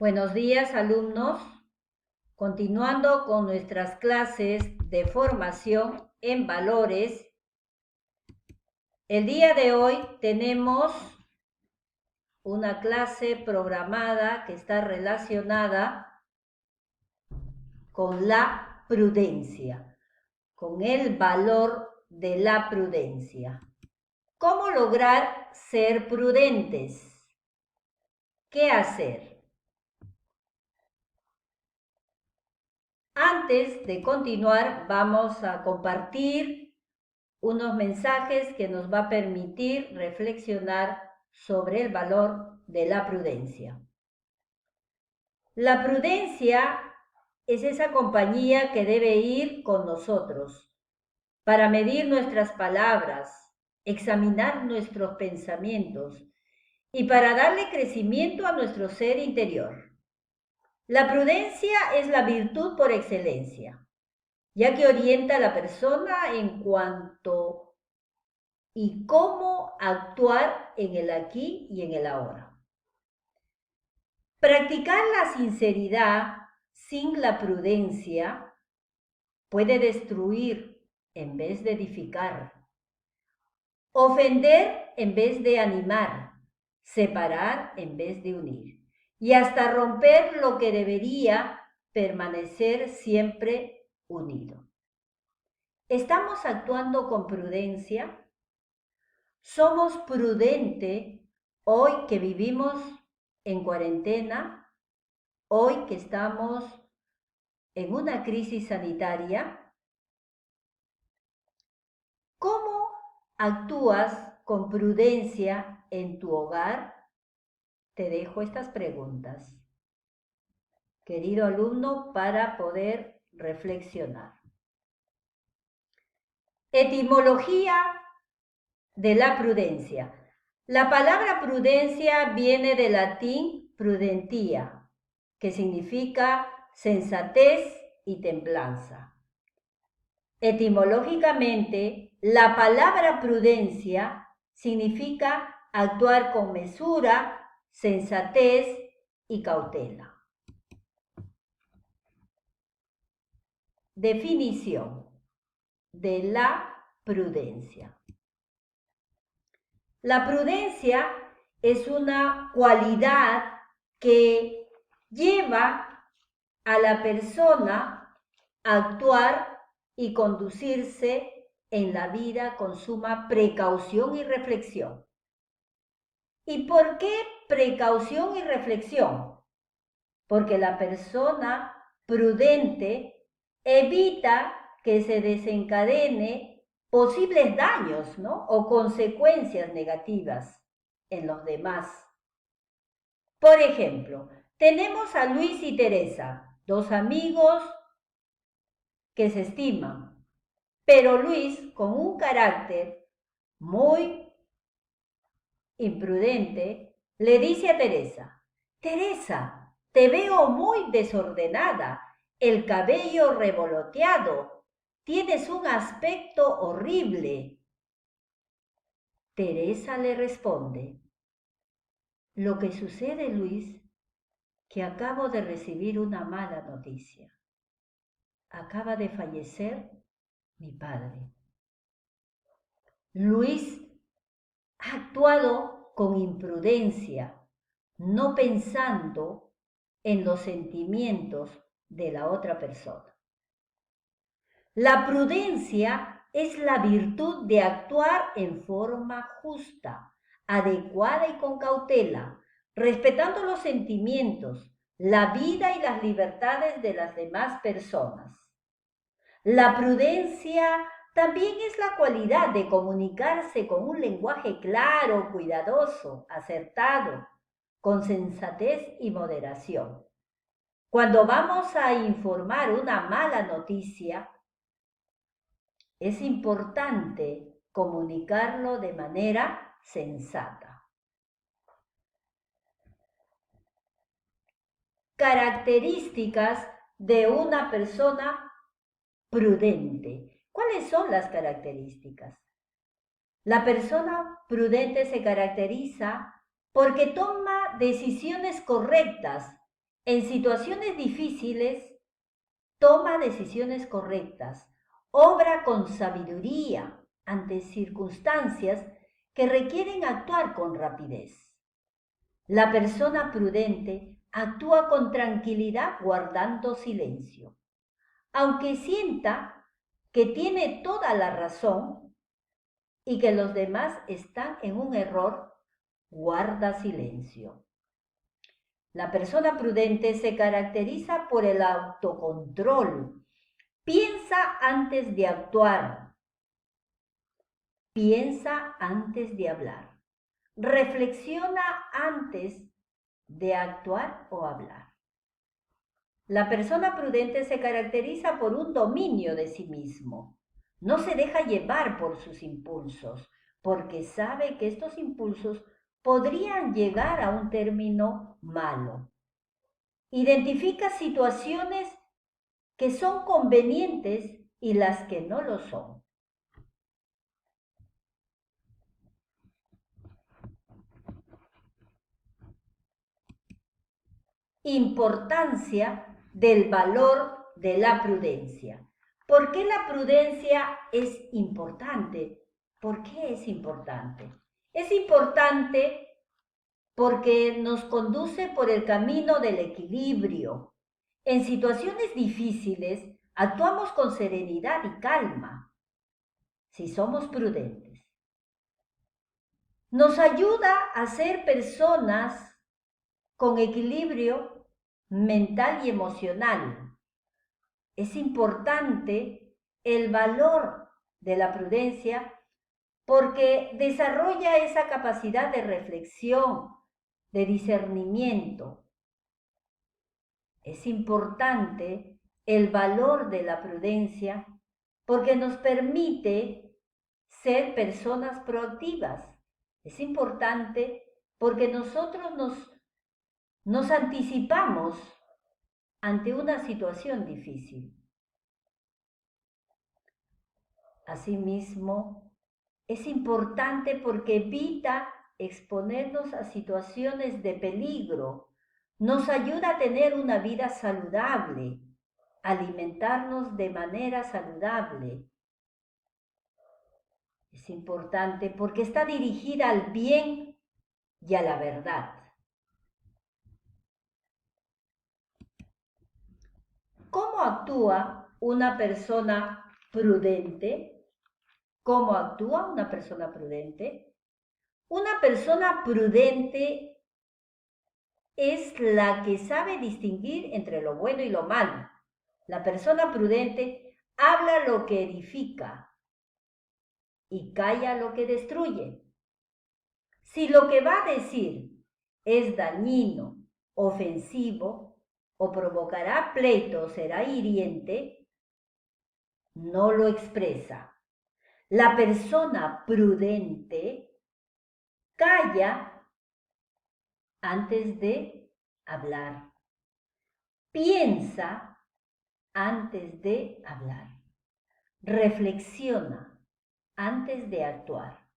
Buenos días, alumnos. Continuando con nuestras clases de formación en valores, el día de hoy tenemos una clase programada que está relacionada con la prudencia, con el valor de la prudencia. ¿Cómo lograr ser prudentes? ¿Qué hacer? Antes de continuar, vamos a compartir unos mensajes que nos va a permitir reflexionar sobre el valor de la prudencia. La prudencia es esa compañía que debe ir con nosotros para medir nuestras palabras, examinar nuestros pensamientos y para darle crecimiento a nuestro ser interior. La prudencia es la virtud por excelencia, ya que orienta a la persona en cuanto y cómo actuar en el aquí y en el ahora. Practicar la sinceridad sin la prudencia puede destruir en vez de edificar, ofender en vez de animar, separar en vez de unir, y hasta romper lo que debería permanecer siempre unido. ¿Estamos actuando con prudencia? ¿Somos prudentes hoy que vivimos en cuarentena, hoy que estamos en una crisis sanitaria? ¿Cómo actúas con prudencia en tu hogar? Te dejo estas preguntas, querido alumno, para poder reflexionar. Etimología de la prudencia. La palabra prudencia viene del latín prudentia, que significa sensatez y templanza. Etimológicamente, la palabra prudencia significa actuar con mesura, sensatez y cautela. Definición de la prudencia. La prudencia es una cualidad que lleva a la persona a actuar y conducirse en la vida con suma precaución y reflexión. ¿Y por qué precaución y reflexión? Porque la persona prudente evita que se desencadene posibles daños, ¿no? O consecuencias negativas en los demás. Por ejemplo, tenemos a Luis y Teresa, dos amigos que se estiman, pero Luis, con un carácter muy imprudente, le dice a Teresa: Teresa, te veo muy desordenada, el cabello revoloteado, tienes un aspecto horrible. Teresa le responde: lo que sucede, Luis, que acabo de recibir una mala noticia. Acaba de fallecer mi padre. Luis ha actuado con imprudencia, no pensando en los sentimientos de la otra persona. La prudencia es la virtud de actuar en forma justa, adecuada y con cautela, respetando los sentimientos, la vida y las libertades de las demás personas. La prudencia también es la cualidad de comunicarse con un lenguaje claro, cuidadoso, acertado, con sensatez y moderación. Cuando vamos a informar una mala noticia, es importante comunicarlo de manera sensata. Características de una persona prudente. ¿Cuáles son las características? La persona prudente se caracteriza porque toma decisiones correctas En situaciones difíciles, toma decisiones correctas, obra con sabiduría ante circunstancias que requieren actuar con rapidez. La persona prudente actúa con tranquilidad guardando silencio. Aunque sienta que tiene toda la razón y que los demás están en un error, guarda silencio. La persona prudente se caracteriza por el autocontrol. Piensa antes de actuar. Piensa antes de hablar. Reflexiona antes de actuar o hablar. La persona prudente se caracteriza por un dominio de sí mismo. No se deja llevar por sus impulsos, porque sabe que estos impulsos podrían llegar a un término malo. Identifica situaciones que son convenientes y las que no lo son. Importancia del valor de la prudencia. ¿Por qué la prudencia es importante? ¿Por qué es importante? Es importante porque nos conduce por el camino del equilibrio. En situaciones difíciles actuamos con serenidad y calma, si somos prudentes. Nos ayuda a ser personas con equilibrio mental y emocional. Es importante el valor de la prudencia porque desarrolla esa capacidad de reflexión, de discernimiento. Es importante el valor de la prudencia porque nos permite ser personas proactivas. Es importante porque nosotros nos anticipamos ante una situación difícil. Asimismo, es importante porque evita exponernos a situaciones de peligro, nos ayuda a tener una vida saludable, alimentarnos de manera saludable. Es importante porque está dirigida al bien y a la verdad. ¿Cómo actúa una persona prudente? ¿Cómo actúa una persona prudente? Una persona prudente es la que sabe distinguir entre lo bueno y lo malo. La persona prudente habla lo que edifica y calla lo que destruye. Si lo que va a decir es dañino, ofensivo o provocará pleito o será hiriente, no lo expresa. La persona prudente calla antes de hablar. Piensa antes de hablar. Reflexiona antes de actuar.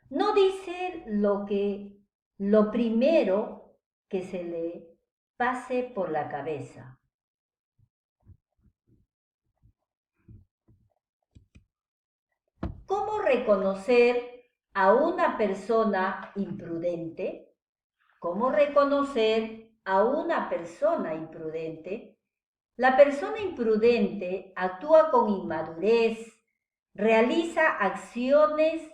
No dice lo primero que se le pase por la cabeza. ¿Cómo reconocer a una persona imprudente? ¿Cómo reconocer a una persona imprudente? La persona imprudente actúa con inmadurez, realiza acciones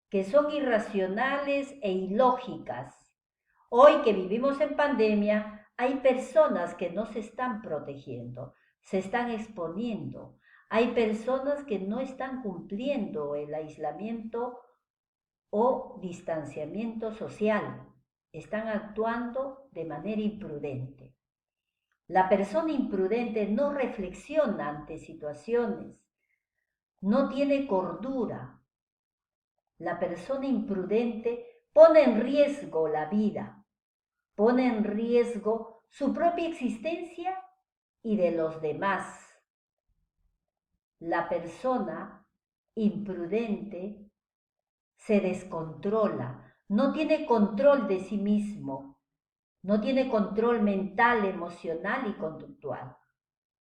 que son irracionales e ilógicas. Hoy que vivimos en pandemia, hay personas que no se están protegiendo, se están exponiendo. Hay personas que no están cumpliendo el aislamiento o distanciamiento social. Están actuando de manera imprudente. La persona imprudente no reflexiona ante situaciones, no tiene cordura. La persona imprudente pone en riesgo la vida, pone en riesgo su propia existencia y de los demás. La persona imprudente se descontrola, no tiene control de sí mismo, no tiene control mental, emocional y conductual.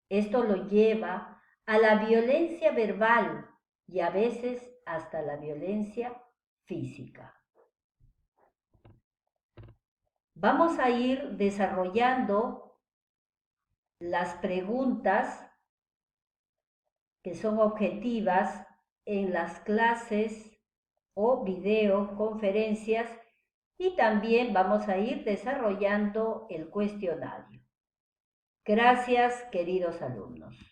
Esto lo lleva a la violencia verbal y a veces hasta la violencia física. Vamos a ir desarrollando las preguntas que son objetivas en las clases o videoconferencias y también vamos a ir desarrollando el cuestionario. Gracias, queridos alumnos.